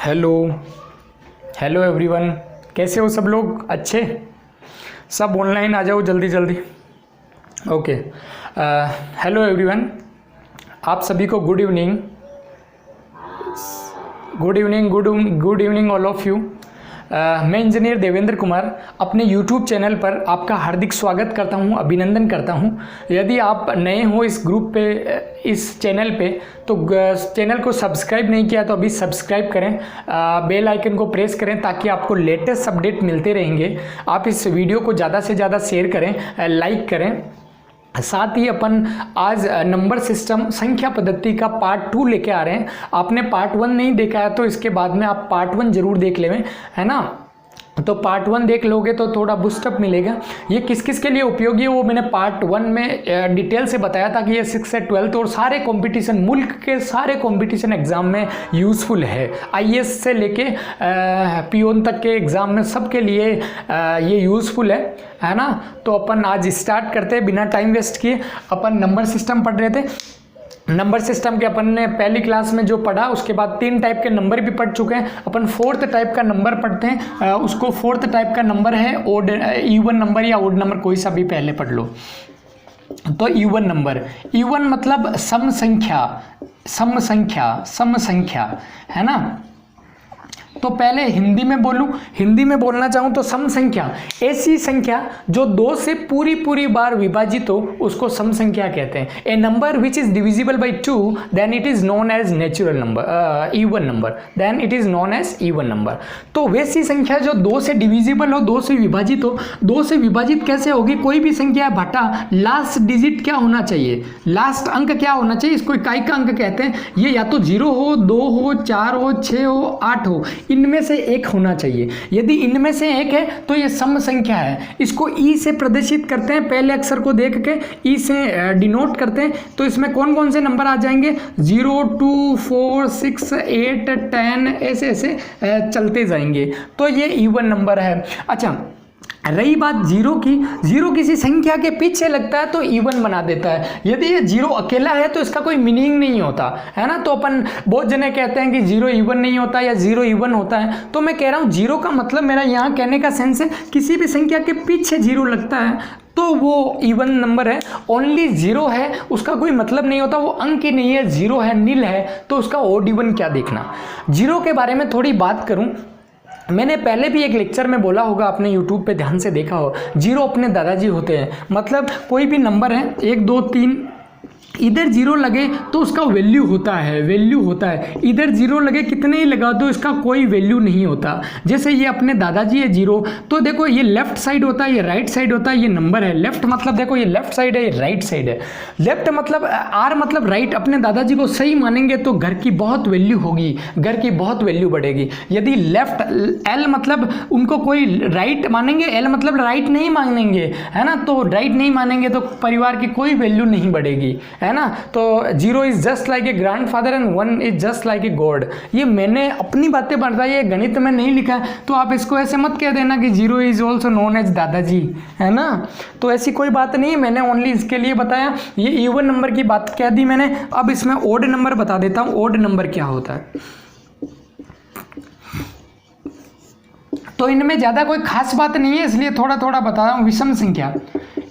Hello hello everyone, कैसे हो सब लोग? अच्छे सब ऑनलाइन आ जाओ जल्दी जल्दी। ओके, हेलो एवरीवन, आप सभी को good evening, good evening all of you. मैं इंजीनियर देवेंद्र कुमार अपने YouTube चैनल पर आपका हार्दिक स्वागत करता हूं, अभिनंदन करता हूं। यदि आप नए हो इस ग्रुप पे, इस चैनल पे, तो चैनल को सब्सक्राइब नहीं किया तो अभी सब्सक्राइब करें, बेल आइकन को प्रेस करें ताकि आपको लेटेस्ट अपडेट मिलते रहेंगे। आप इस वीडियो को ज़्यादा से ज़्यादा शेयर करें, लाइक करें। साथ ही अपन आज नंबर सिस्टम संख्या पद्धति का पार्ट 2 लेके आ रहे हैं। आपने पार्ट 1 नहीं देखा है तो इसके बाद में आप पार्ट 1 जरूर देख लें, है ना। तो पार्ट 1 देख लोगे तो थोड़ा बूस्टअप मिलेगा। ये किस किस के लिए उपयोगी है वो मैंने पार्ट 1 में डिटेल से बताया था कि ये 6 से 12 और सारे कंपटीशन, मुल्क के सारे कंपटीशन एग्जाम में यूज़फुल है। IAS से लेके पियोन तक के एग्ज़ाम में सबके लिए ये यूज़फुल है ना। तो अपन आज स्टार्ट करते हैं बिना टाइम वेस्ट किए। अपन नंबर सिस्टम पढ़ रहे थे। नंबर सिस्टम के अपन ने पहली क्लास में जो पढ़ा उसके बाद 3 टाइप के नंबर भी पढ़ चुके हैं। अपन 4th टाइप का नंबर पढ़ते हैं। उसको 4th टाइप का नंबर है ओड, इवन नंबर या ओड नंबर, कोई सा भी पहले पढ़ लो। तो इवन नंबर, इवन मतलब सम संख्या, सम संख्या, सम संख्या, है ना। तो पहले हिंदी में बोलूं, हिंदी में बोलना चाहूं तो सम संख्या ऐसी संख्या जो 2 से पूरी बार विभाजित हो उसको सम संख्या कहते हैं। A number which is divisible by 2 then it is known as natural number, even number, then it is known as even number. तो वैसी संख्या जो 2 से डिविजिबल हो, 2 से विभाजित हो। 2 से विभाजित कैसे होगी? कोई भी संख्या बटा लास्ट डिजिट क्या होना चाहिए, लास्ट अंक क्या होना चाहिए, इसको इकाई का अंक कहते हैं। ये या तो 0 हो, 2 हो, 4 हो, 6 हो, 8 हो, इनमें से एक होना चाहिए। यदि इनमें से एक है तो ये सम संख्या है। इसको ई से प्रदर्शित करते हैं, पहले अक्षर को देख के ई से डिनोट करते हैं। तो इसमें कौन कौन से नंबर आ जाएंगे? 0, 2, 4, 6, 8, 10, ऐसे ऐसे चलते जाएंगे। तो ये इवन नंबर है। अच्छा, रही बात जीरो की, जीरो किसी संख्या के पीछे लगता है तो इवन बना देता है। यदि ये जीरो अकेला है तो इसका कोई मीनिंग नहीं होता, है ना। तो अपन बहुत जने कहते हैं कि जीरो इवन नहीं होता या जीरो इवन होता है। तो मैं कह रहा हूँ जीरो का मतलब, मेरा यहाँ कहने का सेंस है किसी भी संख्या के पीछे जीरो लगता है तो वो इवन नंबर है। ओनली जीरो है उसका कोई मतलब नहीं होता, वो अंक ही नहीं है, जीरो है, नील है, तो उसका ओड इवन क्या देखना। जीरो के बारे में थोड़ी बात करूँ, मैंने पहले भी एक लेक्चर में बोला होगा, आपने YouTube पे ध्यान से देखा हो। जीरो अपने दादाजी होते हैं। मतलब कोई भी नंबर है 1, 2, 3, इधर जीरो लगे तो उसका वैल्यू होता है, वैल्यू होता है। इधर जीरो लगे कितने ही लगा दो इसका कोई वैल्यू नहीं होता। जैसे ये अपने दादाजी है जीरो, तो देखो ये लेफ्ट साइड होता है, ये राइट साइड होता है, ये नंबर है। लेफ्ट मतलब देखो ये लेफ्ट साइड है, ये राइट साइड है। लेफ्ट मतलब आर मतलब राइट। अपने दादाजी को सही मानेंगे तो घर की बहुत वैल्यू होगी, घर की बहुत वैल्यू बढ़ेगी। यदि लेफ्ट एल मतलब उनको कोई राइट मानेंगे, एल मतलब राइट नहीं मानेंगे, है ना। तो राइट नहीं मानेंगे तो परिवार की कोई वैल्यू नहीं बढ़ेगी, है ना। तो 0 is just like a grandfather and 1 is just like a god. ये मैंने अपनी बातें बताई है, गणित में नहीं लिखा है। तो आप इसको ऐसे मत कह देना कि 0 इज ऑल्सो नोन एज दादाजी, है ना। तो ऐसी कोई बात नहीं है, मैंने ओनली इसके लिए बताया। ये इवन नंबर की बात कह दी मैंने। अब इसमें ओड नंबर बता देता हूँ, ओड नंबर क्या होता है। तो इनमें ज़्यादा कोई खास बात नहीं है, इसलिए थोड़ा थोड़ा बता रहा हूँ। विषम संख्या,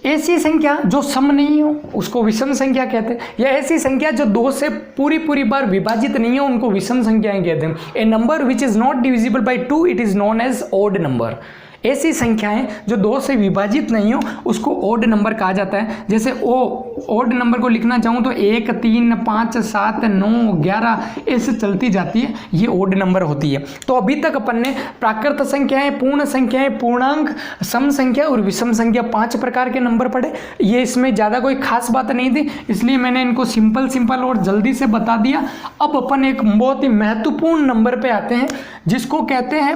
ऐसी संख्या जो सम नहीं हो उसको विषम संख्या कहते हैं। या ऐसी संख्या जो 2 से पूरी बार विभाजित नहीं हो उनको विषम संख्याएं कहते हैं। A number which is not divisible by 2 it is known as odd number. ऐसी संख्याएं जो 2 से विभाजित नहीं हो उसको ओड नंबर कहा जाता है। जैसे ओड नंबर को लिखना चाहूँ तो 1, 3, 5, 7, 9, 11 ऐसे चलती जाती है, ये ओड नंबर होती है। तो अभी तक अपन ने प्राकृत संख्याएं, पूर्ण संख्याएं, पूर्णांक, सम संख्या और विषम संख्या 5 प्रकार के नंबर पढ़े। ये इसमें ज़्यादा कोई खास बात नहीं थी, इसलिए मैंने इनको सिंपल और जल्दी से बता दिया। अब अपन एक बहुत ही महत्वपूर्ण नंबर पे आते हैं जिसको कहते हैं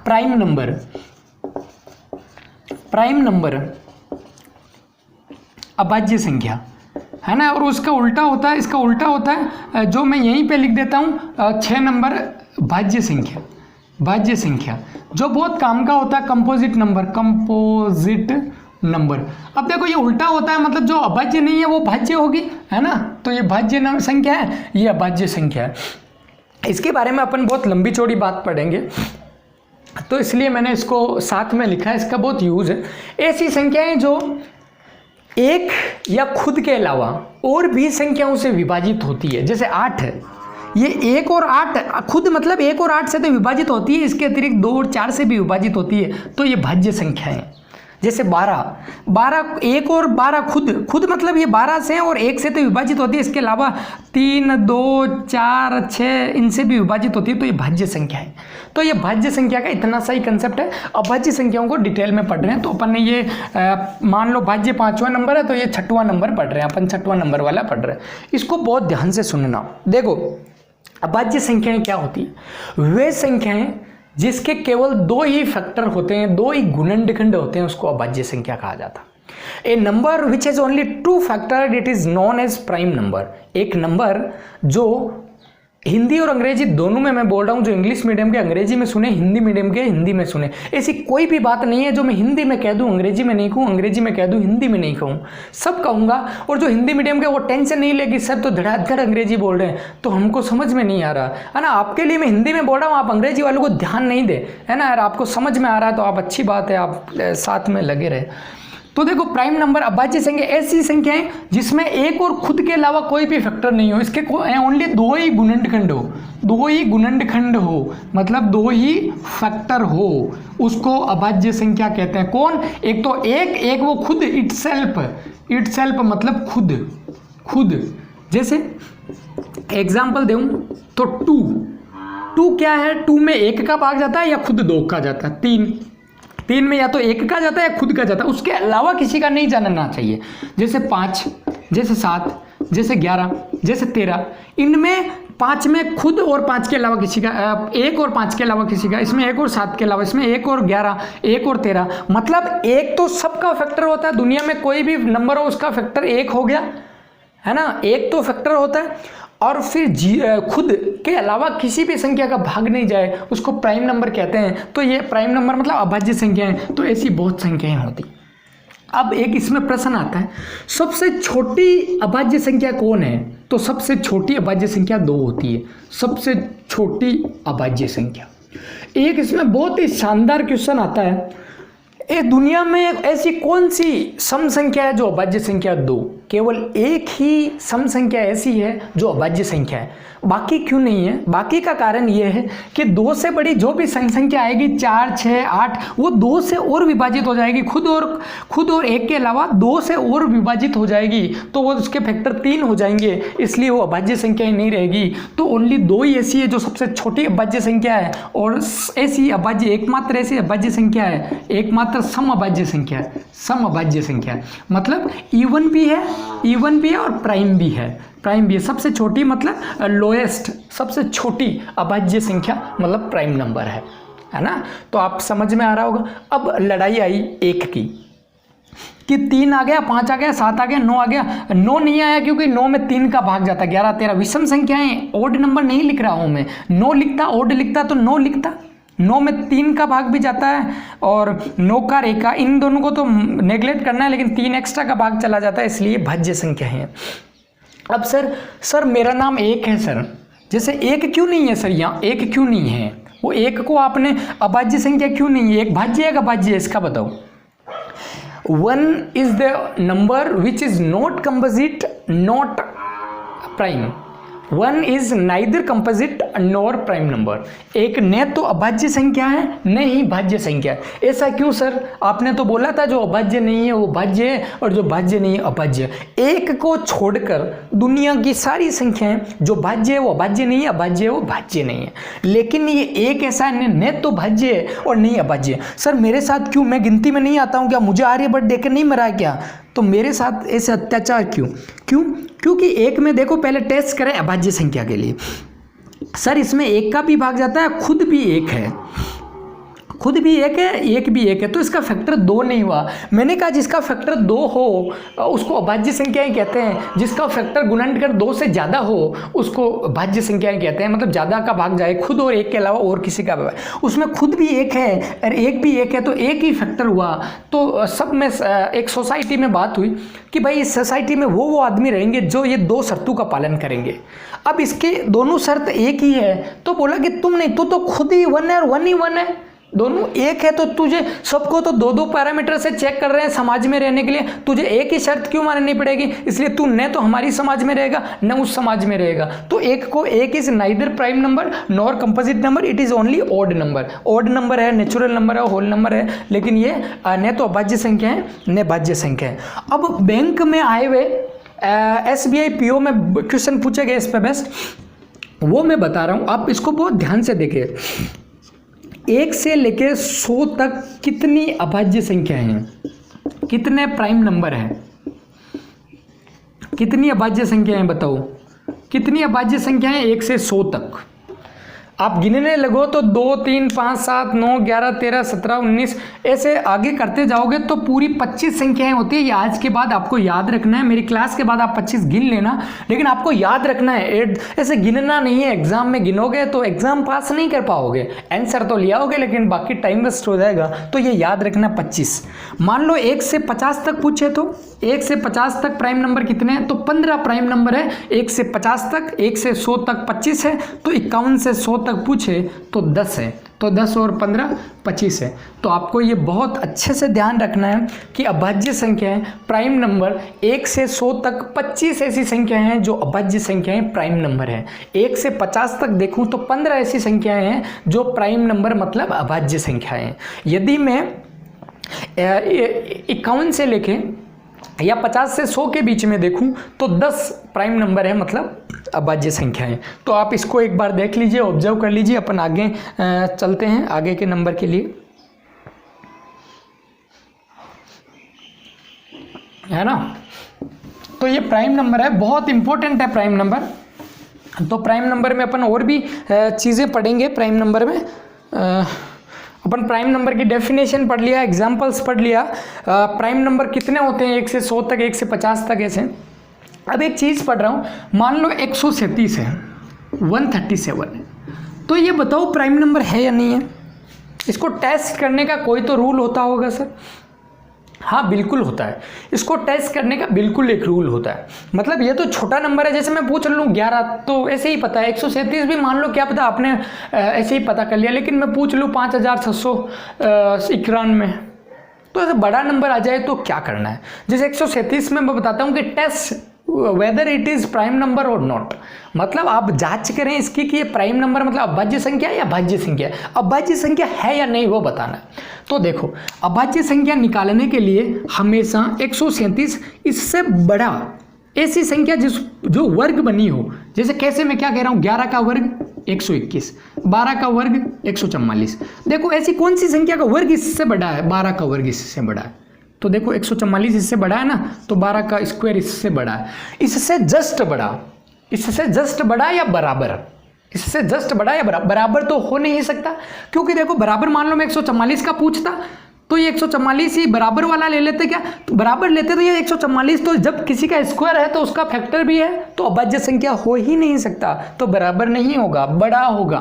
प्राइम नंबर। प्राइम नंबर अभाज्य संख्या, है ना। और उसका उल्टा होता है, इसका उल्टा होता है जो मैं यहीं पे लिख देता हूँ 6 नंबर भाज्य संख्या। भाज्य संख्या जो बहुत काम का होता है, कंपोजिट नंबर, कंपोजिट नंबर। अब देखो ये उल्टा होता है, मतलब जो अभाज्य नहीं है वो भाज्य होगी, है ना। तो ये भाज्य संख्या है, ये अभाज्य संख्या है। इसके बारे में अपन बहुत लंबी चौड़ी बात पढ़ेंगे, तो इसलिए मैंने इसको साथ में लिखा है, इसका बहुत यूज़ है। ऐसी संख्याएं जो एक या खुद के अलावा और भी संख्याओं से विभाजित होती है, जैसे 8 है, ये 1 और 8 खुद मतलब 1 और 8 से तो विभाजित होती है, इसके अतिरिक्त 2 और 4 से भी विभाजित होती है, तो ये भाज्य संख्याएं। जैसे 12 1 और 12 खुद मतलब ये 12 से और 1 से तो विभाजित होती है, इसके अलावा 3 2 4 6 इनसे भी विभाजित होती है, तो ये भाज्य संख्या है। तो ये भाज्य संख्या का इतना सा ही कंसेप्ट है। अभाज्य संख्याओं को डिटेल में पढ़ रहे हैं, तो अपन ने ये मान लो भाज्य 5वां नंबर है, तो ये 6वां नंबर पढ़ रहे हैं अपन, 6वां नंबर वाला पढ़ रहे हैं। इसको बहुत ध्यान से सुनना। देखो अभाज्य संख्याएं क्या होती है, वे संख्याएं जिसके केवल 2 ही फैक्टर होते हैं, 2 ही गुणनखंड होते हैं, उसको अभाज्य संख्या कहा जाता है। A number which has only 2 factor it is known as prime number. एक नंबर जो हिंदी और अंग्रेजी दोनों में मैं बोल रहा हूँ, जो इंग्लिश मीडियम के अंग्रेजी में सुने, हिंदी मीडियम के हिंदी में सुने, ऐसी कोई भी बात नहीं है जो मैं हिंदी में कह दूँ अंग्रेजी में नहीं कहूँ, अंग्रेजी में कह दूँ हिंदी में नहीं कहूँ, सब कहूँगा। और जो हिंदी मीडियम के वो टेंशन नहीं लेगी, सर तो धड़ाधड़ अंग्रेजी बोल रहे हैं तो हमको समझ में नहीं आ रहा है ना। आपके लिए मैं हिंदी में बोल रहा हूँ, आप अंग्रेजी वालों को ध्यान नहीं दे, है ना यार। आपको समझ में आ रहा है तो आप अच्छी बात है, आप साथ में लगे रहे। तो देखो प्राइम नंबर अभाज्य संख्या ऐसी संख्याएं जिसमें एक और खुद के अलावा कोई भी फैक्टर नहीं हो, इसके ओनली 2 ही गुणनखंड हो, 2 ही गुणनखंड हो, मतलब 2 ही फैक्टर हो, उसको अभाज्य संख्या कहते हैं। कौन? एक तो एक वो खुद इटसेल्फ मतलब खुद। जैसे एग्जाम्पल दूं तो 2 क्या है, 2 में 1 का भाग जाता है या खुद 2 का जाता है। 3 में या तो 1 का जाता है या खुद का जाता है, उसके अलावा किसी का नहीं जानना चाहिए। जैसे 5, जैसे 7, जैसे 11, जैसे 13, इनमें 5 में खुद और 5 के अलावा किसी का, 1 और 5 के अलावा किसी का, इसमें 1 और 7 के अलावा, इसमें 1 और 11, 1 और 13, मतलब 1 तो सबका फैक्टर होता है। दुनिया में कोई भी नंबर हो उसका फैक्टर 1 हो गया, है ना, 1 तो फैक्टर होता है। और फिर खुद के अलावा किसी भी संख्या का भाग नहीं जाए, उसको प्राइम नंबर कहते हैं। तो ये प्राइम नंबर मतलब अभाज्य संख्याएं, तो ऐसी बहुत संख्याएं होती। अब एक इसमें प्रश्न आता है, सबसे छोटी अभाज्य संख्या कौन है? तो सबसे छोटी अभाज्य संख्या 2 होती है, सबसे छोटी अभाज्य संख्या। एक इसमें बहुत ही शानदार क्वेश्चन आता है, ये दुनिया में ऐसी कौन सी सम संख्या है जो अभाज्य संख्या 2? केवल एक ही सम संख्या ऐसी है जो अभाज्य संख्या है, बाकी क्यों नहीं है? बाकी का कारण ये है कि 2 से बड़ी जो भी सम संख्या आएगी, 4, 6, 8, वो 2 से और विभाजित हो जाएगी, खुद और 1 के अलावा 2 से और विभाजित हो जाएगी, तो वो उसके फैक्टर 3 हो जाएंगे, इसलिए वो अभाज्य संख्या ही नहीं रहेगी। तो ओनली 2 ही ऐसी है जो सबसे छोटी अभाज्य संख्या है, और ऐसी अभाज्य एकमात्र ऐसी अभाज्य संख्या है, एकमात्र सम अभाज्य संख्या है। सम अभाज्य संख्या मतलब इवन भी है और प्राइम भी है। सबसे छोटी मतलब लोएस्ट, सबसे छोटी अभाज्य संख्या मतलब प्राइम नंबर है ना। तो आप समझ में आ रहा होगा। अब लड़ाई आई 1 की कि 3 आ गया, 5 आ गया, 7 आ गया, 9 आ गया। 9 नहीं आया क्योंकि 9 में 3 का भाग जाता, 11, 13 विषम संख्याएं, ओड नंबर नहीं लिख रहा हूं मैं। 9 लिखता, ओड लिखता तो 9 लिखता। 9 में 3 का भाग भी जाता है और 9 का रेखा, इन दोनों को तो नेग्लेक्ट करना है, लेकिन 3 एक्स्ट्रा का भाग चला जाता है, इसलिए भाज्य संख्या है। अब सर मेरा नाम 1 है सर, जैसे 1 क्यों नहीं है सर, यहाँ 1 क्यों नहीं है? वो 1 को आपने अभाज्य संख्या क्यों नहीं है? एक भाज्य है, अभाज्य है, इसका बताओ। 1 is the number which is not composite not prime. 1 is neither composite nor prime number. एक न तो अभाज्य संख्या है न ही भाज्य संख्या है। ऐसा क्यों सर? आपने तो बोला था जो अभाज्य नहीं है वो भाज्य है और जो भाज्य नहीं है अभाज्य। 1 को छोड़कर दुनिया की सारी संख्याएं जो भाज्य है वो अभाज्य नहीं है, अभाज्य है वो भाज्य नहीं है। लेकिन ये 1 ऐसा न तो भाज्य है और नहीं अभाज्य। सर मेरे साथ क्यों? मैं गिनती में नहीं आता हूँ क्या? मुझे आर्यभट्ट देकर नहीं मरा क्या? तो मेरे साथ ऐसे अत्याचार क्यों? क्योंकि 1 में देखो, पहले टेस्ट करें अभाज्य संख्या के लिए। सर इसमें 1 का भी भाग जाता है, खुद भी 1 है, खुद भी एक है, एक भी एक है, तो इसका फैक्टर 2 नहीं हुआ। मैंने कहा जिसका फैक्टर 2 हो उसको अभाज्य संख्याएं कहते हैं, जिसका फैक्टर गुणनखंड 2 से ज़्यादा हो उसको भाज्य संख्याएं कहते हैं। मतलब ज़्यादा का भाग जाए, खुद और एक के अलावा और किसी का भी, उसमें खुद भी एक है और एक भी एक है, तो एक ही फैक्टर हुआ। तो सब में एक सोसाइटी में बात हुई कि भाई इस सोसाइटी में वो आदमी रहेंगे जो ये 2 शर्तों का पालन करेंगे। अब इसके दोनों शर्त एक ही है, तो बोला कि तुम नहीं, तो खुद ही 1 है और 1 ही 1 है, दोनों एक है, तो तुझे सबको तो 2-2 पैरामीटर से चेक कर रहे हैं समाज में रहने के लिए, तुझे एक ही शर्त क्यों माननी पड़ेगी? इसलिए तू न तो हमारी समाज में रहेगा न उस समाज में रहेगा। तो एक को एक is neither prime number nor composite number, it is only odd number. Odd number है, नेचुरल नंबर है, होल नंबर है, लेकिन ये न तो अभाज्य संख्या है न भाज्य संख्या है। अब बैंक में आए हुए SBI PO में क्वेश्चन पूछे गए इस पे बेस्ट, वो मैं बता रहा हूँ, आप इसको बहुत ध्यान से देखिए। 1 से लेकर 100 तक कितनी अभाज्य संख्या हैं, कितने प्राइम नंबर हैं, कितनी अभाज्य संख्या हैं बताओ, कितनी अभाज्य संख्या हैं 1 से 100 तक? आप गिनने लगो तो 2, 3, 5, 7, 9, 11, 13, 17, 19 ऐसे आगे करते जाओगे तो पूरी 25 संख्याएं होती है। ये आज के बाद आपको याद रखना है, मेरी क्लास के बाद आप 25 गिन लेना, लेकिन आपको याद रखना है, ऐसे गिनना नहीं है। एग्जाम में गिनोगे तो एग्जाम पास नहीं कर पाओगे, आंसर तो ले आओगे लेकिन बाकी टाइम वेस्ट हो जाएगा। तो ये याद रखना 25। मान लो 1 से 50 तक पूछे तो 1 से 50 तक प्राइम नंबर कितने हैं? तो 15 प्राइम नंबर है 1 से 50 तक। 1 से 100 तक 25 है, तो 51 से 100 तक पूछे तो 10 है, तो 10 और 15 25 है। तो आपको ये बहुत अच्छे से ध्यान रखना है कि अभाज्य संख्याएं प्राइम नंबर 1 से 100 तक 25 ऐसी संख्याएं हैं जो अभाज्य संख्याएं प्राइम नंबर है। 1 से 50 तक देखूं तो 15 ऐसी संख्याएं हैं जो प्राइम नंबर मतलब अभाज्य संख्याएं हैं। यदि मैं 51 से लेके या 50 से 100 के बीच में देखूं तो 10 प्राइम नंबर है मतलब अभाज्य संख्या है। तो आप इसको एक बार देख लीजिए, ऑब्जर्व कर लीजिए। अपन आगे चलते हैं आगे के नंबर के लिए, है ना। तो ये प्राइम नंबर है, बहुत इंपॉर्टेंट है प्राइम नंबर। तो प्राइम नंबर में अपन और भी चीज़ें पढ़ेंगे। प्राइम नंबर में अपन प्राइम नंबर की डेफिनेशन पढ़ लिया, एग्जाम्पल्स पढ़ लिया। प्राइम नंबर कितने होते हैं 1 से 100 तक, 1 से 50 तक ऐसे। अब एक चीज़ पढ़ रहा हूँ, मान लो 137 है, 137 है, तो ये बताओ प्राइम नंबर है या नहीं है? इसको टेस्ट करने का कोई तो रूल होता होगा सर। हाँ बिल्कुल होता है, इसको टेस्ट करने का बिल्कुल एक रूल होता है। मतलब ये तो छोटा नंबर है, जैसे मैं पूछ लूँ 11 तो ऐसे ही पता है, 137 भी मान लो क्या पता आपने ऐसे ही पता कर लिया, लेकिन मैं पूछ लूँ 5691 तो ऐसे बड़ा नंबर आ जाए तो क्या करना है। जैसे 137 में मैं बताता हूँ कि test whether it is prime number और नॉट, मतलब आप जांच करें इसकी कि ये प्राइम नंबर मतलब अभाज्य संख्या या भाज्य संख्या, अभाज्य संख्या है या नहीं वो बताना। तो देखो अभाज्य संख्या निकालने के लिए हमेशा 137 इससे बड़ा ऐसी संख्या जो वर्ग बनी हो, जैसे कैसे मैं क्या कह रहा हूँ 11 का वर्ग 121, 12 का वर्ग 144। देखो ऐसी कौन सी संख्या का वर्ग इससे बड़ा है? 12 का वर्ग इससे बड़ा है। तो देखो 144 इससे बड़ा है ना, तो 12 का स्क्वायर इससे बड़ा है। इससे जस्ट बड़ा, इससे जस्ट बड़ा या बराबर, इससे जस्ट बड़ा या बराबर तो हो नहीं सकता, क्योंकि देखो बराबर मान लो मैं 144 का पूछता तो ये 144 ही बराबर वाला ले लेते, क्या तो बराबर लेते तो ये 144, तो जब किसी का स्क्वायर है तो उसका फैक्टर भी है, तो अभाज्य संख्या हो ही नहीं सकता, तो बराबर नहीं होगा, बड़ा होगा।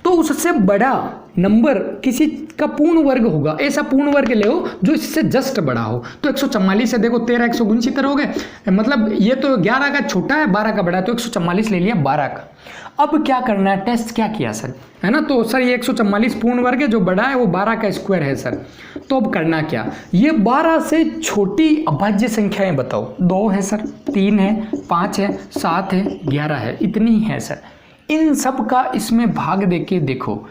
तो उससे बड़ा नंबर किसी का पूर्ण वर्ग होगा, ऐसा पूर्ण वर्ग ले जो इससे जस्ट बड़ा हो। तो 144 है, देखो 13 169 हो गए, मतलब ये तो 11 का छोटा है 12 का बड़ा है, तो 144 ले लिया 12 का। अब क्या करना है, टेस्ट क्या किया सर, है ना। तो सर ये 144 पूर्ण वर्ग है, जो बड़ा है वो 12 का स्क्वायर है सर। तो अब करना क्या, ये 12 से छोटी अभाज्य संख्याएं बताओ। 2 है सर, 3 है, 5 है, 7 है, 11 है, इतनी है सर। इन सब का इसमें भाग देके देखो,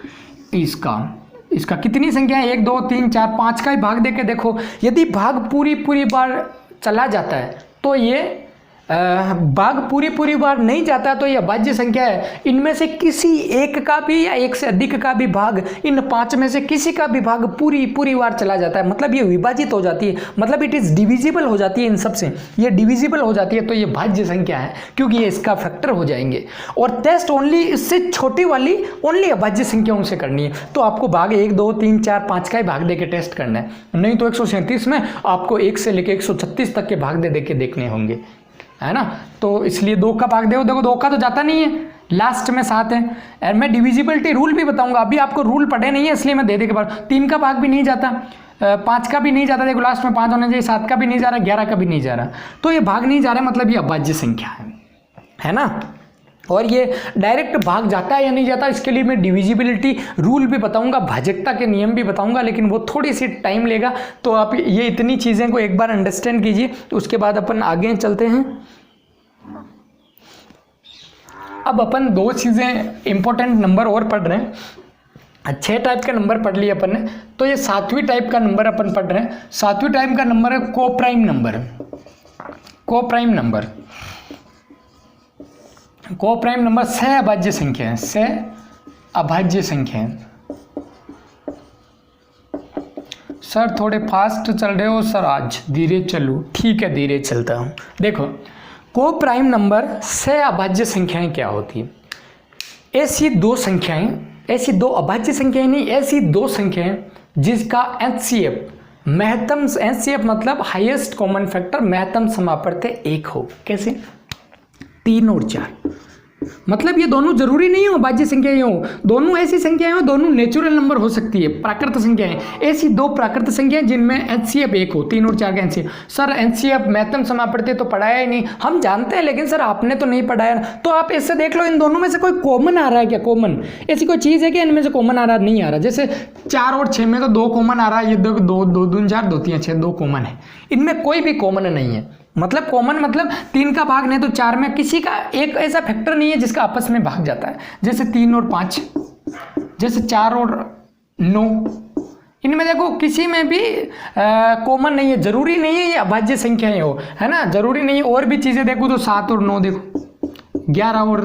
इसका कितनी संख्या है, 1 2 3 4 5 का ही भाग देके देखो। यदि भाग पूरी बार चला जाता है तो ये भाग पूरी बार नहीं जाता तो ये अभाज्य संख्या है। इनमें से किसी एक का भी या एक से अधिक का भी भाग, इन 5 में से किसी का भी भाग पूरी बार चला जाता है, मतलब ये विभाजित हो जाती है, मतलब इट इज डिविजिबल हो जाती है इन सब से, ये डिविजिबल हो जाती है, तो ये भाज्य संख्या है क्योंकि ये इसका फैक्टर हो जाएंगे। और टेस्ट ओनली इससे छोटी वाली ओनली अभाज्य संख्याओं से करनी है, तो आपको भाग 1 2 3 4 5 का ही भाग दे के टेस्ट करना है, नहीं तो 137 में आपको 1 से लेकर 136 तक के भाग दे के देखने होंगे, है ना। तो इसलिए 2 का भाग देखो 2 का तो जाता नहीं है, लास्ट में 7 है। और मैं डिविजिबिलिटी रूल भी बताऊंगा, अभी आपको रूल पढ़े नहीं है इसलिए मैं दे के बाद 3 का भाग भी नहीं जाता, 5 का भी नहीं जाता, देखो लास्ट में 5 होना चाहिए, 7 का भी नहीं जा रहा, 11 का भी नहीं जा रहा, तो ये भाग नहीं जा रहा, मतलब ये अभाज्य संख्या है ना। और ये डायरेक्ट भाग जाता है या नहीं जाता, इसके लिए मैं डिविजिबिलिटी रूल भी बताऊंगा, भाजकता के नियम भी बताऊंगा, लेकिन वो थोड़ी सी टाइम लेगा। तो आप ये इतनी चीज़ें को एक बार अंडरस्टैंड कीजिए, तो उसके बाद अपन आगे चलते हैं। अब अपन 2 चीज़ें इंपॉर्टेंट नंबर और पढ़ रहे हैं। 6 टाइप का नंबर पढ़ लिया अपन ने, तो ये 7वीं टाइप का नंबर अपन पढ़ रहे हैं। 7वीं टाइप का नंबर है coprime number. Coprime number, coprime number सह अभाज्य संख्या है, सह अभाज्य संख्या है। सर थोड़े फास्ट चल रहे हो सर, आज धीरे चलो, ठीक है धीरे चलता हूँ। देखो कोप्राइम नंबर सह अभाज्य संख्याएं क्या होती है, ऐसी 2 संख्याएं, ऐसी 2 अभाज्य संख्याएं नहीं, ऐसी 2 संख्याएं जिसका एचसीएफ महत्तम, एचसीएफ मतलब हाईएस्ट कॉमन फैक्टर, महत्तम समापवर्त्य 1 हो। कैसे? 3 और 4, मतलब ये दोनों जरूरी नहीं हो अभाज्य संख्याएं हो, दोनों ऐसी संख्याएं हो, दोनों नेचुरल नंबर हो सकती है, प्राकृत संख्याएं। ऐसी 2 प्राकृत संख्याएं जिनमें एचसीएफ 1 हो, 3 और 4 का एचसीएफ। सर एचसीएफ महत्तम समापवर्त्य तो पढ़ाया ही नहीं, हम जानते हैं, लेकिन सर आपने तो नहीं पढ़ाया, तो आप इससे देख लो इन दोनों में से कोई कॉमन आ रहा है क्या? कॉमन ऐसी कोई चीज़ है कि इनमें से कॉमन आ रहा नहीं आ रहा? जैसे 4 और 6 में तो 2 कॉमन आ रहा है, ये 2 2 2 4 2 3 6 2 कॉमन है, इनमें कोई भी कॉमन नहीं है। मतलब कॉमन मतलब 3 का भाग नहीं तो 4 में किसी का एक ऐसा फैक्टर नहीं है जिसका आपस में भाग जाता है, जैसे 3 और 5, जैसे 4 और 9, इनमें देखो किसी में भी कॉमन नहीं है। जरूरी नहीं है ये अभाज्य संख्याएं हो, है ना, जरूरी नहीं है। और भी चीज़ें देखो तो 7 और 9 देखो, 11 और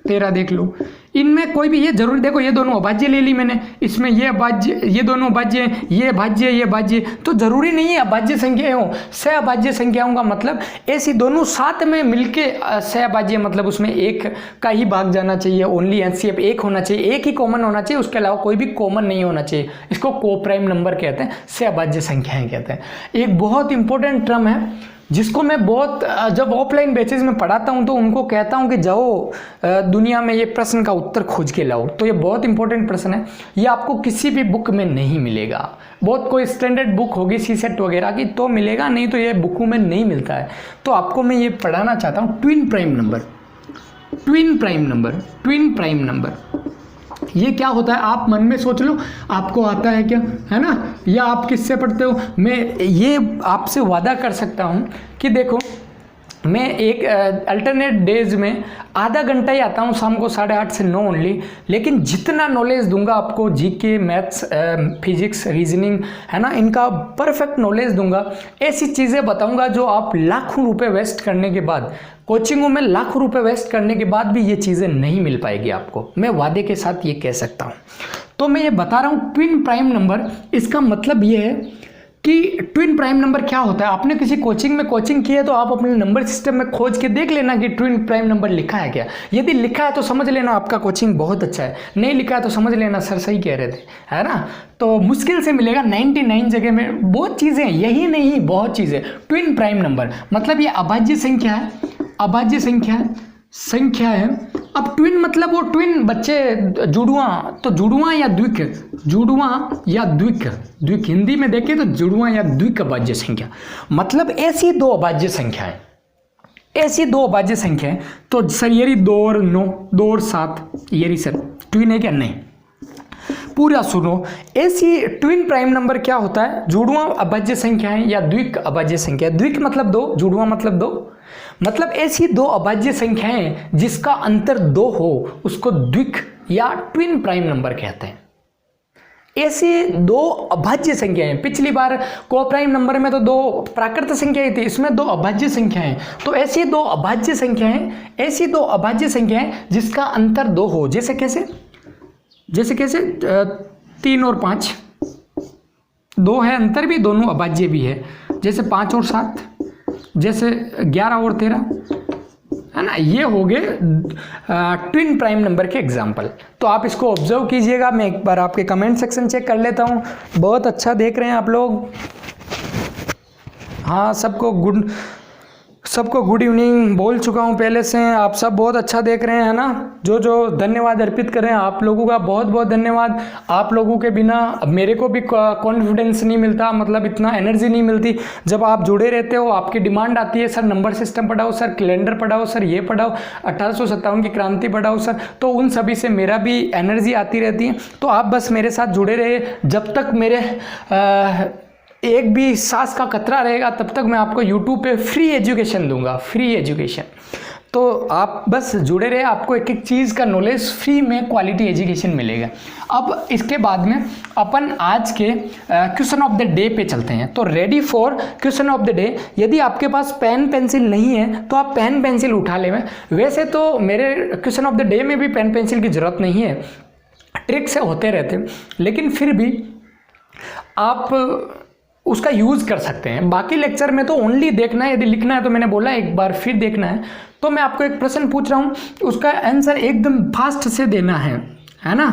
13 देख लो, इनमें कोई भी ये जरूरी, देखो ये दोनों अभाज्य ले ली मैंने, इसमें ये अभाज्य, ये दोनों अभाज्य, ये भाज्य, ये भाज्य, तो जरूरी नहीं है अभाज्य संख्याएं हो। सह अभाज्य संख्याओं का मतलब ऐसी दोनों साथ में मिलके सह अभाज्य, मतलब उसमें 1 का ही भाग जाना चाहिए, ओनली एचसीएफ 1 होना चाहिए, 1 ही कॉमन होना चाहिए, उसके अलावा कोई भी कॉमन नहीं होना चाहिए। इसको कोप्राइम नंबर कहते हैं, सह अभाज्य संख्याएं कहते हैं। एक बहुत इंपॉर्टेंट टर्म है जिसको मैं बहुत जब ऑफलाइन बेसिस में पढ़ाता हूं तो उनको कहता हूं कि जाओ दुनिया में ये प्रश्न का उत्तर खोज के लाओ। तो ये बहुत इंपॉर्टेंट प्रश्न है, ये आपको किसी भी बुक में नहीं मिलेगा। बहुत कोई स्टैंडर्ड बुक होगी सीसेट वगैरह की तो मिलेगा, नहीं तो ये बुकों में नहीं मिलता है। तो आपको मैं ये पढ़ाना चाहता हूँ twin prime number. Twin prime number, twin prime number ये क्या होता है आप मन में सोच लो, आपको आता है क्या, है ना, या आप किससे पढ़ते हो? मैं ये आपसे वादा कर सकता हूँ कि देखो मैं एक अल्टरनेट डेज में आधा घंटा ही आता हूँ, शाम को 8:30 से 9 ओनली, लेकिन जितना नॉलेज दूंगा आपको, जीके, मैथ्स, फिजिक्स, रीजनिंग, है ना, इनका परफेक्ट नॉलेज दूंगा। ऐसी चीज़ें बताऊंगा जो आप लाखों रुपए वेस्ट करने के बाद, कोचिंगों में लाखों रुपए वेस्ट करने के बाद भी ये चीज़ें नहीं मिल पाएगी आपको, मैं वादे के साथ ये कह सकता हूँ। तो मैं ये बता रहा हूँ ट्विन प्राइम नंबर, इसका मतलब ये है कि ट्विन प्राइम नंबर क्या होता है। आपने किसी कोचिंग में कोचिंग की है तो आप अपने नंबर सिस्टम में खोज के देख लेना कि ट्विन प्राइम नंबर लिखा है क्या। यदि लिखा है तो समझ लेना आपका कोचिंग बहुत अच्छा है, नहीं लिखा है तो समझ लेना सर सही कह रहे थे, है ना। तो मुश्किल से मिलेगा 99 जगह में, बहुत चीज़ें, यही नहीं बहुत चीज़ें। ट्विन प्राइम नंबर मतलब ये अभाज्य संख्या है, अभाज्य संख्या है। अब ट्विन मतलब वो ट्विन बच्चे, जुड़वा, तो जुड़वा या द्विक, जुड़वा या द्विक हिंदी में देखें तो जुड़वा या द्विक अभाज्य संख्या, मतलब ऐसी 2 अभाज्य संख्याएं, ऐसी 2 अभाज्य संख्याएं। तो सर ये 2 और 9, 2 और 7, ये सर ट्विन है क्या? नहीं, पूरा सुनो। ऐसी ट्विन प्राइम नंबर क्या होता है? जुड़वा अभाज्य संख्याएं या द्विक अभाज्य संख्या। द्विक मतलब 2, जुड़वा मतलब 2, मतलब ऐसी 2 अभाज्य संख्याएं जिसका अंतर 2 हो उसको द्विक या ट्विन प्राइम नंबर कहते हैं। ऐसे दो अभाज्य संख्याएं, पिछली बार कोप्राइम नंबर में तो दो प्राकृत संख्याएं थी, इसमें दो अभाज्य संख्याएं, तो ऐसी दो अभाज्य संख्याएं, ऐसी दो अभाज्य संख्याएं जिसका अंतर 2 हो, जैसे कैसे, जैसे कैसे 3 और 5, 2 है अंतर भी, दोनों अभाज्य भी है, जैसे 5 और 7, जैसे 11 और 13, है ना। ये हो गए ट्विन प्राइम नंबर के एग्जाम्पल। तो आप इसको ऑब्जर्व कीजिएगा। मैं एक बार आपके कमेंट सेक्शन चेक कर लेता हूँ। बहुत अच्छा देख रहे हैं आप लोग। हाँ, सबको गुड इवनिंग बोल चुका हूँ पहले से। आप सब बहुत अच्छा देख रहे हैं, है ना। जो धन्यवाद अर्पित कर रहे हैं आप लोगों का बहुत बहुत धन्यवाद। आप लोगों के बिना मेरे को भी कॉन्फिडेंस नहीं मिलता, मतलब इतना एनर्जी नहीं मिलती। जब आप जुड़े रहते हो, आपकी डिमांड आती है, सर नंबर सिस्टम पढ़ाओ, सर कैलेंडर पढ़ाओ, सर ये पढ़ाओ, 1857 की क्रांति पढ़ाओ सर, तो उन सभी से मेरा भी एनर्जी आती रहती है। तो आप बस मेरे साथ जुड़े रहे, जब तक मेरे एक भी सांस का कतरा रहेगा तब तक मैं आपको YouTube पे फ्री एजुकेशन दूंगा, फ्री एजुकेशन। तो आप बस जुड़े रहे, आपको एक एक चीज़ का नॉलेज फ्री में क्वालिटी एजुकेशन मिलेगा। अब इसके बाद में अपन आज के क्वेश्चन ऑफ द डे पे चलते हैं। तो ready for question of the day. यदि आपके पास पेन पेंसिल नहीं है तो आप पेन पेंसिल उठा लें। वैसे तो मेरे क्वेश्चन ऑफ द डे में भी पेन पेंसिल की ज़रूरत नहीं है, ट्रिक से होते रहते, लेकिन फिर भी आप उसका यूज़ कर सकते हैं। बाकी लेक्चर में तो ओनली देखना है, यदि लिखना है तो मैंने बोला एक बार फिर देखना है। तो मैं आपको एक प्रश्न पूछ रहा हूँ, उसका आंसर एकदम फास्ट से देना है ना।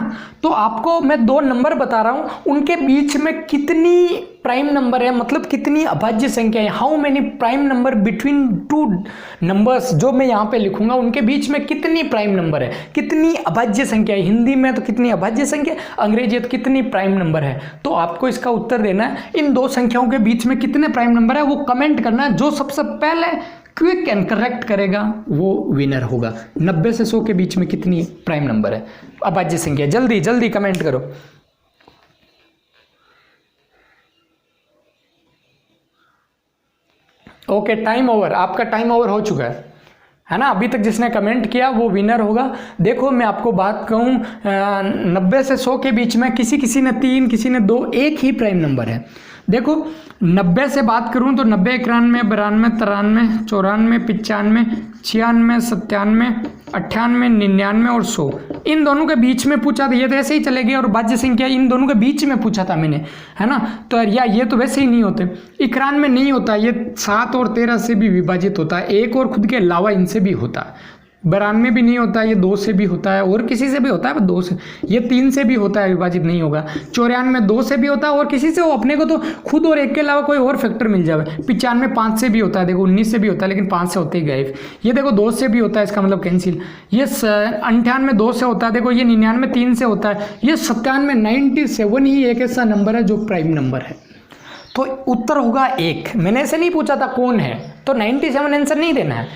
तो आपको मैं 2 नंबर बता रहा हूँ, उनके बीच में कितनी प्राइम नंबर है, मतलब कितनी अभाज्य संख्या है, how many prime number between 2 numbers, जो मैं यहाँ पे लिखूंगा उनके बीच में कितनी प्राइम नंबर है, कितनी अभाज्य संख्या है। हिंदी में तो कितनी अभाज्य संख्या, अंग्रेजी तो कितनी प्राइम नंबर है। तो आपको इसका उत्तर देना है, इन 2 संख्याओं के बीच में कितने प्राइम नंबर है वो कमेंट करना है। जो सबसे पहले क्विक एंड करेक्ट करेगा वो विनर होगा। 90 से 100 के बीच में कितनी प्राइम नंबर है, अभाज्य संख्या, जल्दी जल्दी कमेंट करो। ओके, टाइम ओवर, आपका टाइम ओवर हो चुका है ना। अभी तक जिसने कमेंट किया वो विनर होगा। देखो मैं आपको बात कहूँ, 90 से 100 के बीच में किसी ने 3, किसी ने 2, एक ही प्राइम नंबर है। देखो 90 से बात करूं तो 90, 91, 92, 93, 94, 95, 96, 97, 98, 99 और 100, इन दोनों के बीच में पूछा था। ये तो ऐसे ही चलेगी। और भाज्य संख्या इन दोनों के बीच में पूछा था मैंने, है ना। तो या ये तो वैसे ही नहीं होते, 91 में नहीं होता, ये 7 और 13 से भी विभाजित होता है, 1 और खुद के अलावा इनसे भी होता है। 92 भी नहीं होता, ये 2 से भी होता है, और किसी से भी होता है, 2 से, ये 3 से भी होता है, विभाजित नहीं होगा। 94 2 से भी होता है, और किसी से हो, अपने को तो खुद और 1 के अलावा कोई और फैक्टर मिल जाए। 95 5 से भी होता है, देखो 19 से भी होता है, लेकिन 5 से होते ही गायब। ये देखो 2 से भी होता है, इसका मतलब कैंसिल। ये 98 2 से होता है, देखो ये 99 3 से होता है। ये 97 97 ही एक ऐसा नंबर है जो प्राइम नंबर है। तो उत्तर होगा 1। मैंने ऐसे नहीं पूछा था कौन है, तो 97 आंसर नहीं देना है।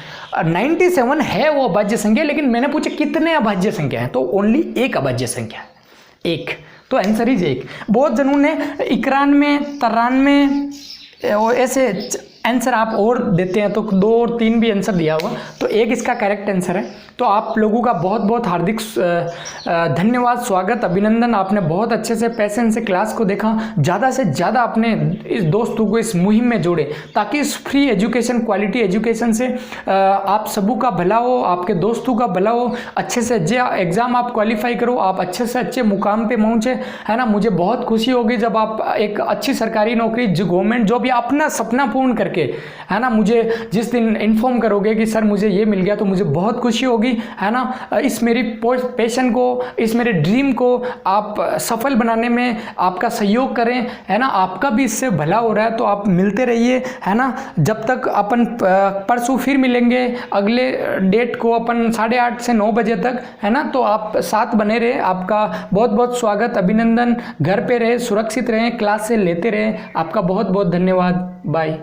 97 है वो अभाज्य संख्या, लेकिन मैंने पूछा कितने अभाज्य संख्या है, तो ओनली 1 अभाज्य संख्या है, 1। तो आंसर इज 1। बहुत जनों ने 91, 93 और ऐसे आंसर आप और देते हैं, तो 2 और 3 भी आंसर दिया हुआ, तो 1 इसका करेक्ट आंसर है। तो आप लोगों का बहुत बहुत हार्दिक धन्यवाद, स्वागत, अभिनंदन। आपने बहुत अच्छे से पैसेंस से क्लास को देखा। ज़्यादा से ज़्यादा अपने इस दोस्तों को इस मुहिम में जोड़े, ताकि इस फ्री एजुकेशन, क्वालिटी एजुकेशन से आप सबों का भला हो, आपके दोस्तों का भला हो। अच्छे से एग्ज़ाम आप क्वालिफाई करो, आप अच्छे से अच्छे मुकाम पे पहुँचे, है ना। मुझे बहुत खुशी होगी जब आप एक अच्छी सरकारी नौकरी, जो गवर्नमेंट जॉब या अपना सपना पूर्ण करके, है ना, मुझे जिस दिन इन्फॉर्म करोगे कि सर मुझे ये मिल गया, तो मुझे बहुत खुशी होगी, है ना। इस मेरी पैशन को, इस मेरे ड्रीम को आप सफल बनाने में आपका सहयोग करें, है ना। आपका भी इससे भला हो रहा है, तो आप मिलते रहिए, है ना। जब तक अपन परसों फिर मिलेंगे, अगले डेट को अपन 8:30 से 9 बजे तक, है ना। तो आप साथ बने रहे। आपका बहुत बहुत स्वागत, अभिनंदन। घर पे रहे, सुरक्षित रहें, क्लास से लेते रहें। आपका बहुत बहुत धन्यवाद। बाय।